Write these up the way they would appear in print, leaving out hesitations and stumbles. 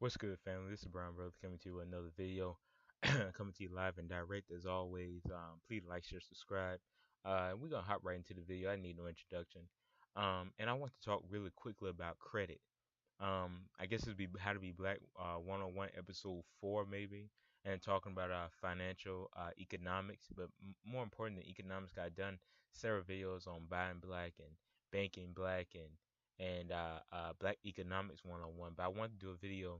What's good, family? This is Brown Brother coming to you with another video. Coming to you live and direct as always. Please like, share, subscribe. We're gonna hop right into the video. I need no introduction. And I want to talk really quickly about credit. I guess it'd be How to Be Black 101 episode 4 maybe, and talking about financial economics. But more important than economics, I've done several videos on buying black and banking black and black economics 101. But I want to do a video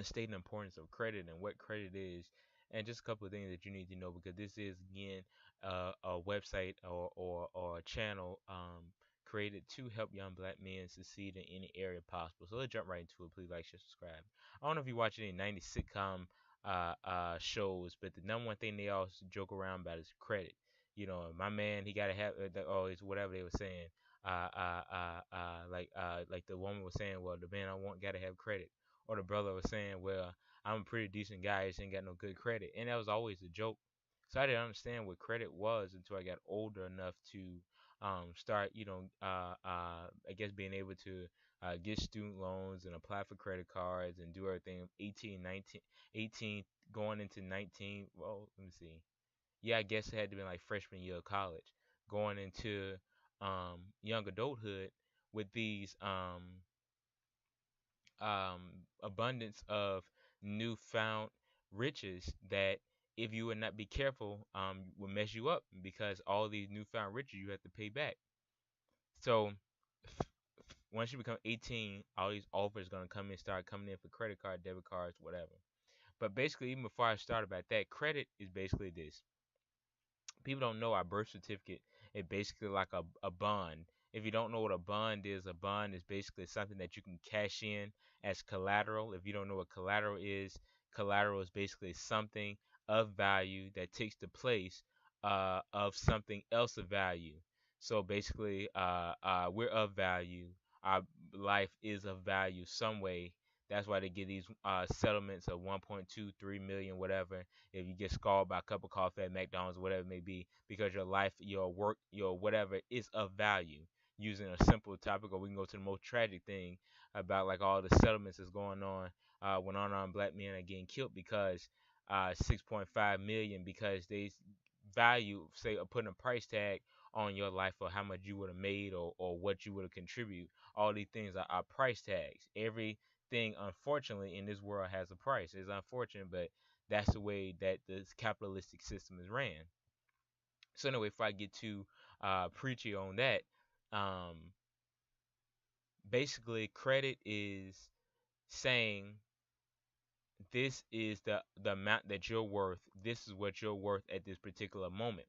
stating the importance of credit and what credit is, and just a couple of things that you need to know because this is again a website or a channel created to help young black men succeed in any area possible. So let's jump right into it. Please like, share, subscribe. I don't know if you watch any 90s sitcom shows, but the number one thing they always joke around about is credit. You know, my man, he gotta have it's whatever they were saying. Like the woman was saying, well, the man I want gotta have credit, or the brother was saying, well, I'm a pretty decent guy, I just ain't got no good credit. And that was always a joke. So I didn't understand what credit was until I got older enough to start, I guess being able to get student loans and apply for credit cards and do everything 18, 19, 18 going into 19. Well, let me see. Yeah, I guess it had to be like freshman year of college, going into young adulthood with these abundance of newfound riches that if you would not be careful will mess you up because all these newfound riches you have to pay back. So once you become 18, all these offers going to start coming in for credit card, debit cards, whatever. But basically, even before I start about that, credit is basically this. People don't know our birth certificate is basically like a bond. If you don't know what a bond is basically something that you can cash in as collateral. If you don't know what collateral is basically something of value that takes the place of something else of value. So basically, we're of value. Our life is of value some way. That's why they give these settlements of 1.23 million, whatever, if you get scalded by a cup of coffee at McDonald's, whatever it may be, because your life, your work, your whatever is of value. Using a simple topic, or we can go to the most tragic thing about like all the settlements that's going on when unarmed black men are getting killed because 6.5 million because they value, say, or putting a price tag on your life or how much you would have made or what you would have contributed. All these things are price tags. Everything, unfortunately, in this world has a price. It's unfortunate, but that's the way that this capitalistic system is ran. So anyway, if I get too preachy on that, um, basically credit is saying this is the amount that you're worth. This is what you're worth at this particular moment.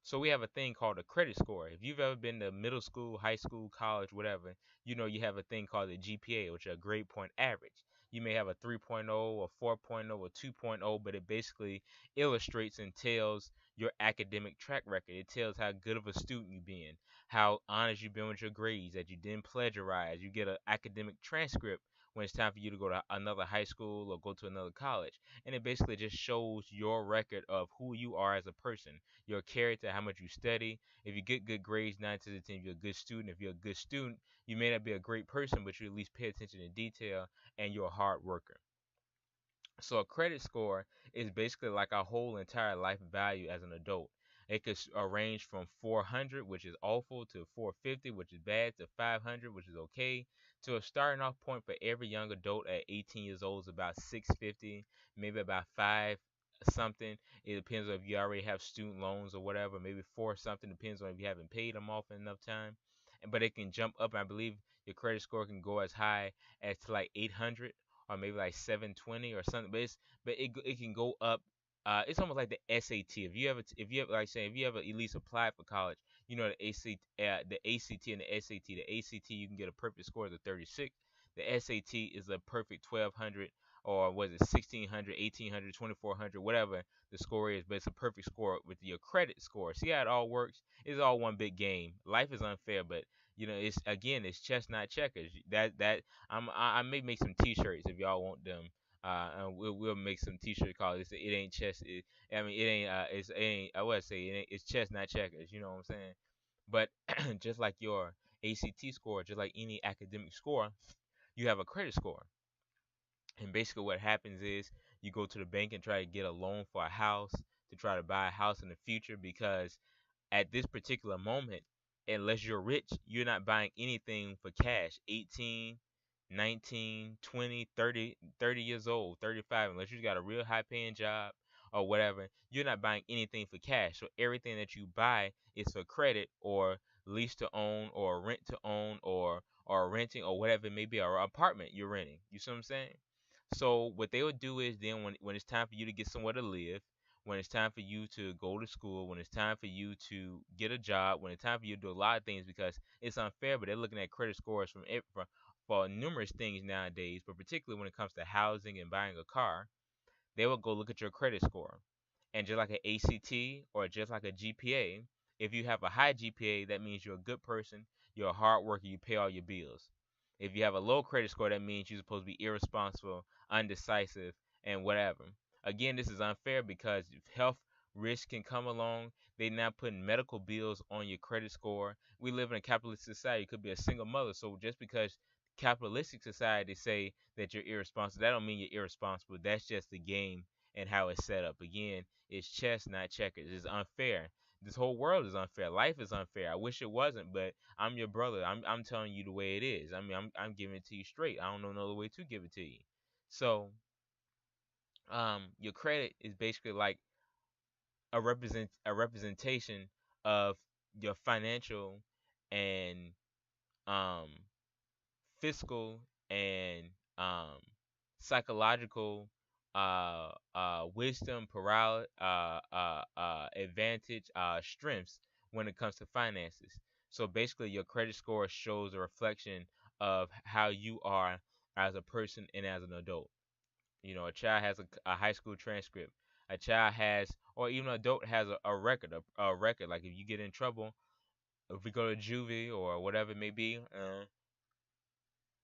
So we have a thing called a credit score. If you've ever been to middle school, high school, college, whatever, you know you have a thing called a GPA, which is a grade point average. You may have a 3.0 or 4.0 or 2.0, but it basically illustrates and tells your academic track record. It tells how good of a student you've been, how honest you've been with your grades, that you didn't plagiarize. You get an academic transcript when it's time for you to go to another high school or go to another college. And it basically just shows your record of who you are as a person, your character, how much you study. If you get good grades, 9 to 10, you're a good student. If you're a good student, you may not be a great person, but you at least pay attention to detail and you're a hard worker. So a credit score is basically like our whole entire life value as an adult. It could range from 400, which is awful, to 450, which is bad, to 500, which is okay, to a starting off point for every young adult at 18 years old is about 650, maybe about 5 something. It depends on if you already have student loans or whatever, maybe 4 something, depends on if you haven't paid them off in enough time. But it can jump up. I believe your credit score can go as high as to like 800 or maybe like 720 or something. But it can go up. It's almost like the SAT. If you ever like saying if you ever at least applied for college, you know the ACT and the SAT. The ACT you can get a perfect score of 36. The SAT is a perfect 1200 or was it 1600, 1800, 2400, whatever the score is, but it's a perfect score with your credit score. See how it all works? It's all one big game. Life is unfair, but it's chess not checkers. I may make some T-shirts if y'all want them. And we'll make some T-shirts called it ain't chess. I mean it ain't it ain't I would say it's chess not checkers. You know what I'm saying? But just like your ACT score, just like any academic score, you have a credit score. And basically, what happens is you go to the bank and try to get a loan for a house to try to buy a house in the future because at this particular moment, unless you're rich, you're not buying anything for cash. 18, 19, 20, 30, 30 years old, 35, unless you got a real high paying job or whatever, you're not buying anything for cash. So everything that you buy is for credit or lease to own or rent to own or renting or whatever it may be, or apartment you're renting. You see what I'm saying? So what they would do is then when it's time for you to get somewhere to live, when it's time for you to go to school, when it's time for you to get a job, when it's time for you to do a lot of things because it's unfair, but they're looking at credit scores for numerous things nowadays, but particularly when it comes to housing and buying a car, they will go look at your credit score. And just like an ACT or just like a GPA, if you have a high GPA, that means you're a good person, you're a hard worker, you pay all your bills. If you have a low credit score, that means you're supposed to be irresponsible, undecisive, and whatever. Again, this is unfair because if health risk can come along, they now putting medical bills on your credit score. We live in a capitalist society. You could be a single mother, so just because capitalistic society say that you're irresponsible, that don't mean you're irresponsible. That's just the game and how it's set up. Again, it's chess, not checkers. It's unfair. This whole world is unfair. Life is unfair. I wish it wasn't, but I'm your brother. I'm telling you the way it is. I mean, I'm giving it to you straight. I don't know another way to give it to you. So, your credit is basically like a representation of your financial and um fiscal and um, psychological wisdom, advantage, strengths when it comes to finances. So basically, your credit score shows a reflection of how you are as a person and as an adult. You know, a child has a high school transcript. A child has, or even an adult has a record, a record. Like if you get in trouble, if we go to juvie or whatever it may be,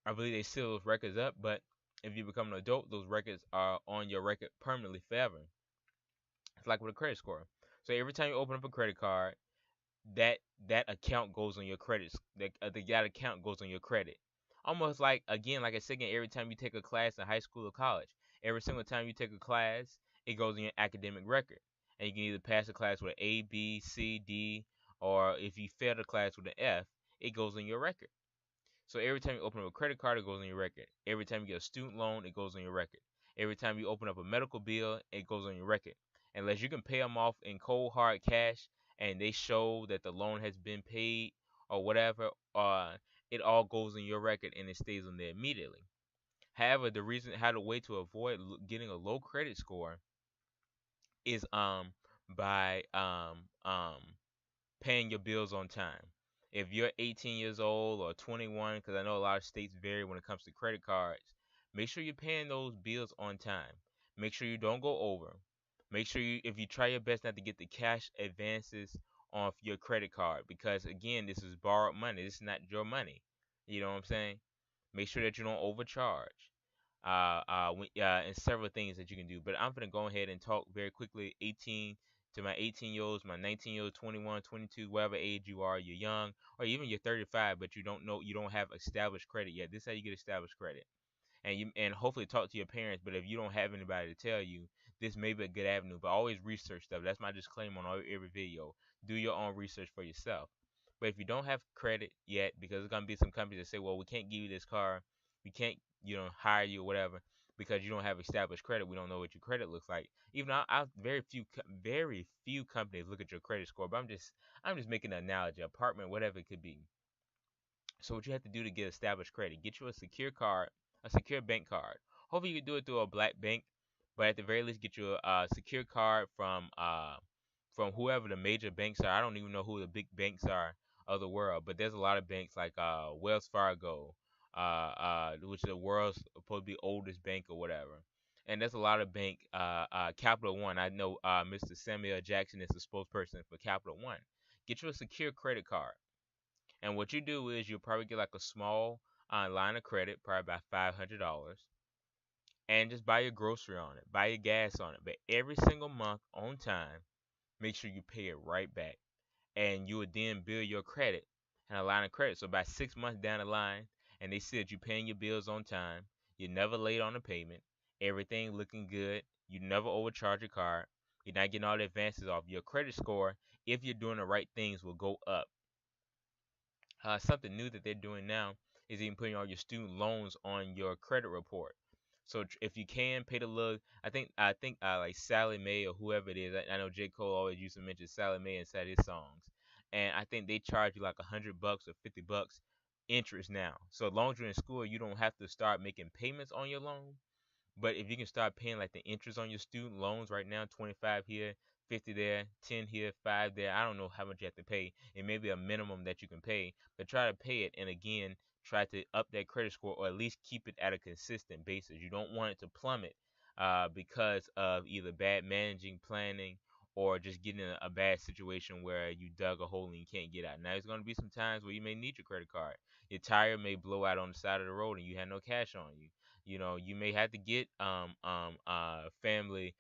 I believe they seal those records up, but if you become an adult, those records are on your record permanently forever. It's like with a credit score. So every time you open up a credit card, that that account goes on your credit. That account goes on your credit. Almost like again, like I said again, every time you take a class in high school or college, every single time you take a class, it goes in your academic record, and you can either pass the class with an A, B, C, D, or if you fail the class with an F, it goes on your record. So every time you open up a credit card, it goes on your record. Every time you get a student loan, it goes on your record. Every time you open up a medical bill, it goes on your record. Unless you can pay them off in cold hard cash and they show that the loan has been paid or whatever, it all goes on your record and it stays on there immediately. However, the way to avoid getting a low credit score is by paying your bills on time. If you're 18 years old or 21, because I know a lot of states vary when it comes to credit cards, make sure you're paying those bills on time. Make sure you don't go over. Make sure if you try your best not to get the cash advances off your credit card, because again, this is borrowed money. This is not your money. You know what I'm saying? Make sure that you don't overcharge. And several things that you can do. But I'm gonna go ahead and talk very quickly. 18 to my 18-year-olds, my 19-year-old, 21, 22, whatever age you are, you're young, or even you're 35, but you don't have established credit yet. This is how you get established credit. And hopefully talk to your parents. But if you don't have anybody to tell you, this may be a good avenue. But always research stuff. That's my disclaimer on every video. Do your own research for yourself. But if you don't have credit yet, because there's gonna be some companies that say, well, we can't give you this car, we can't, hire you or whatever because you don't have established credit. We don't know what your credit looks like. Even very few companies look at your credit score. But I'm just making an analogy. Apartment, whatever it could be. So what you have to do to get established credit, get you a secure card, a secure bank card. Hopefully you can do it through a black bank, but at the very least get you a secure card from whoever the major banks are. I don't even know who the big banks are of the world, but there's a lot of banks like Wells Fargo, which is the world's supposed to be oldest bank or whatever. And there's a lot of bank, Capital One. I know Mr. Samuel Jackson is the spokesperson for Capital One. Get you a secure credit card. And what you do is you'll probably get like a small line of credit, probably about $500, and just buy your grocery on it, buy your gas on it. But every single month on time, make sure you pay it right back. And you would then build your credit and a line of credit. So about 6 months down the line, and they see that you're paying your bills on time, you're never late on the payment, everything looking good. You never overcharge your card. You're not getting all the advances off. Your credit score, if you're doing the right things, will go up. Something new that they're doing now is even putting all your student loans on your credit report. So if you can pay the little, I think like Sally Mae or whoever it is. I know J Cole always used to mention Sally Mae inside his songs, and I think they charge you like $100 or $50 interest now. So as long as you're in school, you don't have to start making payments on your loan. But if you can start paying like the interest on your student loans right now, 25 here, 50 there, 10 here, 5 there. I don't know how much you have to pay. It may be a minimum that you can pay, but try to pay it. And again, try to up that credit score or at least keep it at a consistent basis. You don't want it to plummet because of either bad managing, planning, or just getting in a bad situation where you dug a hole and you can't get out. Now, there's going to be some times where you may need your credit card. Your tire may blow out on the side of the road and you have no cash on you. You know, you may have to get family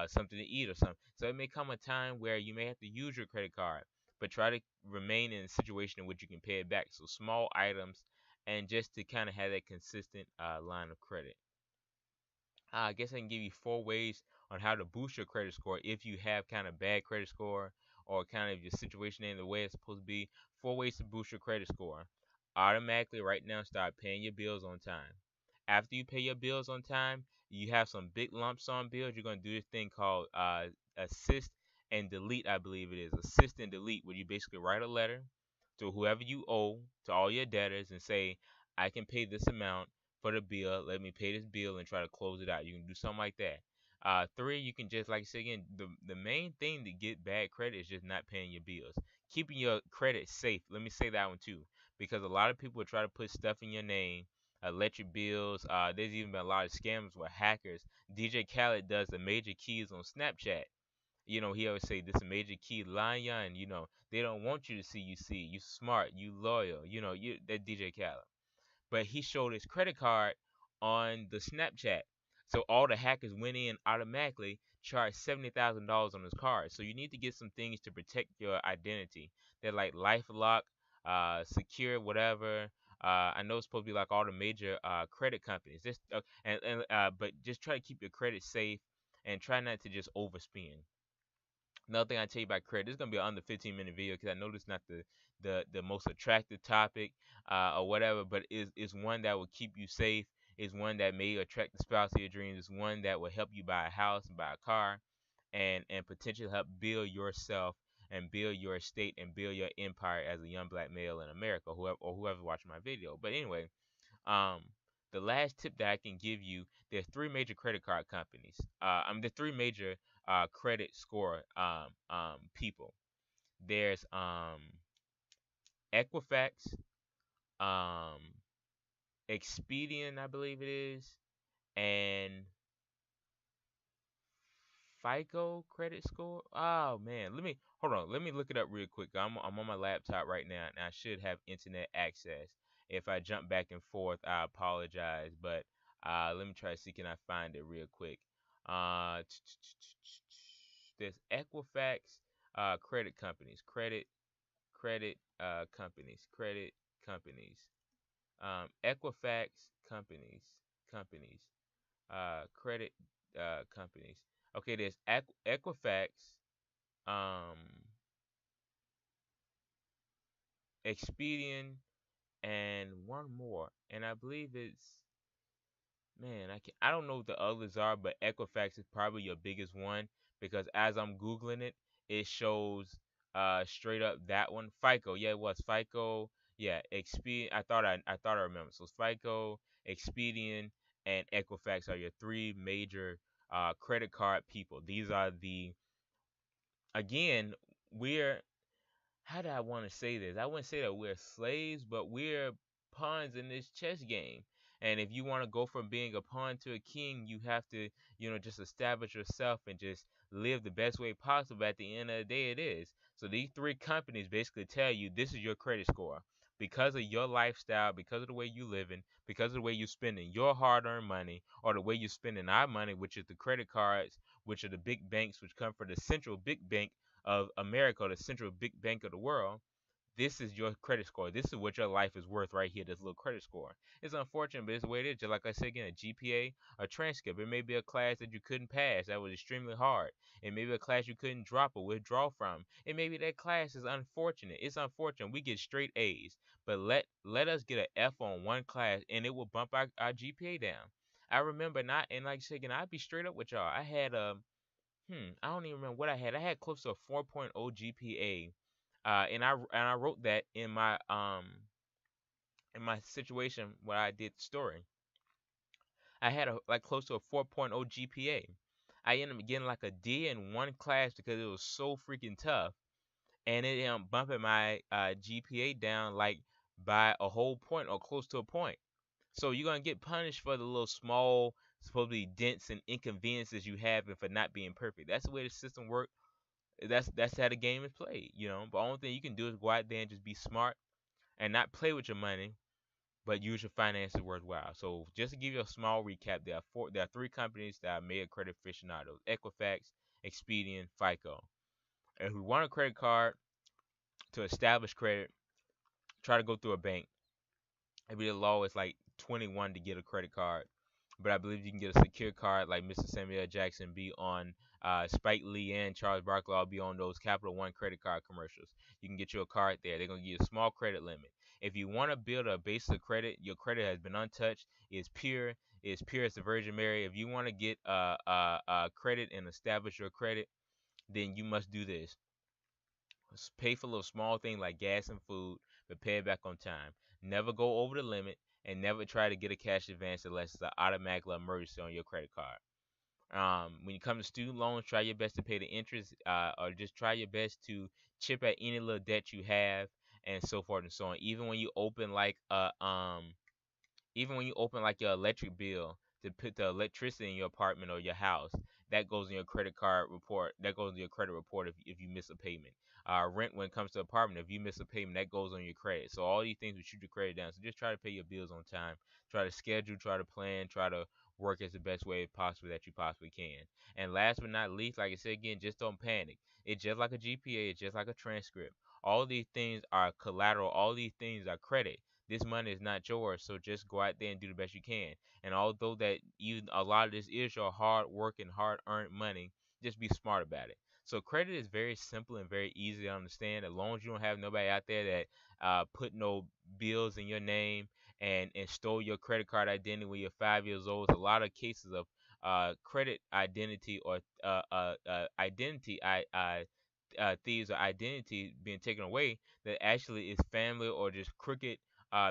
something to eat or something. So it may come a time where you may have to use your credit card, but try to remain in a situation in which you can pay it back. So small items, and just to kind of have that consistent line of credit. I guess I can give you 4 ways on how to boost your credit score if you have kind of bad credit score or kind of your situation ain't the way it's supposed to be. 4 ways to boost your credit score. Automatically, right now, start paying your bills on time. After you pay your bills on time, you have some big lump sum bills. You're gonna do this thing called assist and delete. I believe it is assist and delete, where you basically write a letter to whoever you owe, to all your debtors, and say, I can pay this amount for the bill. Let me pay this bill and try to close it out. You can do something like that. 3, you can just like I say again, the main thing to get bad credit is just not paying your bills, keeping your credit safe. Let me say that one too, because a lot of people will try to put stuff in your name, electric bills. There's even been a lot of scams with hackers. DJ Khaled does the major keys on Snapchat. You know, he always say this is a major key lion. You know, they don't want you to see you see. You smart, you loyal. You know, you that DJ Khaled. But he showed his credit card on the Snapchat. So all the hackers went in automatically, charged $70,000 on his card. So you need to get some things to protect your identity. They're like LifeLock, Secure, whatever. I know it's supposed to be like all the major credit companies. Just but just try to keep your credit safe and try not to just overspend. Another thing I tell you about credit, this is gonna be an under 15-minute video because I know this is not the most attractive topic or whatever, but is one that will keep you safe. Is one that may attract the spouse of your dreams. Is one that will help you buy a house and buy a car, and potentially help build yourself and build your estate and build your empire as a young black male in America, whoever watching my video. But anyway, um, the last tip that I can give you, there's 3 major credit card companies. The 3 major credit score people. There's Equifax, um, Expedian, I believe it is, and FICO credit score. Oh man, let me hold on. Let me look it up real quick. I'm on my laptop right now, and I should have internet access. If I jump back and forth, I apologize, but let me try to see can I find it real quick. Uh, there's Equifax credit companies, credit companies, Equifax companies, credit companies. Okay, there's Equifax, um, Expedian, and one more, and I believe it's man. I don't know what the others are, but Equifax is probably your biggest one because as I'm googling it, it shows straight up that one. FICO, yeah, it was FICO. Yeah, Expedian. I thought I remember. So it's FICO, Expedian, and Equifax are your 3 major credit card people. These are the again we're how do I want to say this? I wouldn't say that we're slaves, but we're pawns in this chess game. And if you want to go from being a pawn to a king, you have to, just establish yourself and just live the best way possible. At the end of the day, it is. So these 3 companies basically tell you this is your credit score. Because of your lifestyle, because of the way you living, because of the way you spending your hard-earned money, or the way you spending our money, which is the credit cards, which are the big banks, which come from the central big bank of America, the central big bank of the world, This is your credit score. This is what your life is worth right here. This little credit score. It's unfortunate, but it's the way it is. Just like I said again, a GPA, a transcript. It may be a class that you couldn't pass that was extremely hard. It may be a class you couldn't drop or withdraw from. It may be that class is unfortunate. It's unfortunate. We get straight A's, but let us get an F on one class and it will bump our GPA down. I remember not, and like I said again, I'd be straight up with y'all. I had I don't even remember what I had. I had close to a 4.0 GPA, and I wrote that in my situation where I did the story. I had a like close to a 4.0 GPA. I ended up getting like a D in one class because it was so freaking tough, and it ended up bumping my GPA down like by a whole point or close to a point. So you're gonna get punished for the little small, supposedly dents and inconveniences you have and for not being perfect. That's the way the system works. That's how the game is played, you know. But the only thing you can do is go out there and just be smart and not play with your money, but use your finances worthwhile. So just to give you a small recap, there are three companies that are made credit aficionados: Equifax, Expedian, FICO. And if we want a credit card to establish credit, try to go through a bank. Maybe the law is like 21 to get a credit card, but I believe you can get a secure card like Mr. Samuel Jackson be on, Spike Lee and Charles Barkley will be on those Capital One credit card commercials. You can get you a card there. They're gonna give you a small credit limit. If you want to build a base of credit, your credit has been untouched. It's pure as the Virgin Mary. If you want to get credit and establish your credit, then you must do this: pay for little small things like gas and food, but pay it back on time. Never go over the limit, and never try to get a cash advance unless it's an automatic emergency on your credit card. When you come to student loans, try your best to pay the interest, or just try your best to chip at any little debt you have, and so forth and so on. Even when you open like your electric bill to put the electricity in your apartment or your house, that goes in your credit card report. That goes in your credit report if you miss a payment. Rent, when it comes to apartment, if you miss a payment, that goes on your credit. So all these things will shoot your credit down. So just try to pay your bills on time. Try to schedule. Try to plan. Try to work as the best way possible that you possibly can. And last but not least, like I said again, just don't panic. It's just like a GPA. It's just like a transcript. All these things are collateral. All these things are credit. This money is not yours, so just go out there and do the best you can. And although that even a lot of this is your hard work and hard earned money, just be smart about it. So credit is very simple and very easy to understand. As long as you don't have nobody out there that put no bills in your name and stole your credit card identity when you're 5 years old. It's a lot of cases of credit identity or identity thieves or identity being taken away that actually is family or just crooked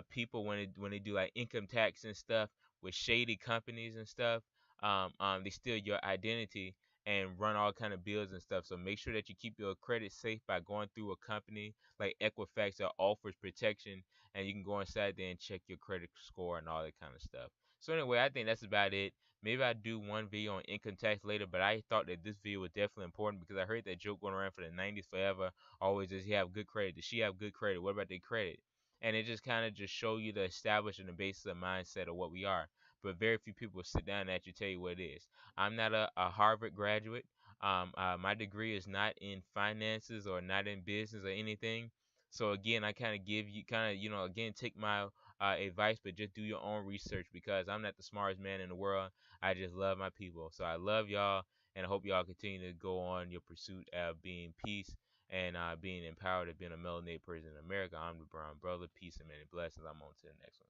people when they do like income tax and stuff with shady companies and stuff. They steal your identity and run all kind of bills and stuff. So make sure that you keep your credit safe by going through a company like Equifax that offers protection, and you can go inside there and check your credit score and all that kind of stuff. So anyway, I think that's about it. Maybe I do one video on income tax later, but I thought that this video was definitely important because I heard that joke going around for the 90s forever. Always, does he have good credit? Does she have good credit? What about their credit? And it just kind of just show you the establishing the basis of mindset of what we are. But very few people sit down and actually tell you what it is. I'm not a Harvard graduate. My degree is not in finances or not in business or anything. So again, I kind of give you again, take my advice, but just do your own research because I'm not the smartest man in the world. I just love my people. So I love y'all, and I hope y'all continue to go on your pursuit of being peace and being empowered of being a melanated person in America. I'm the Brown Brother. Peace and many blessings. I'm on to the next one.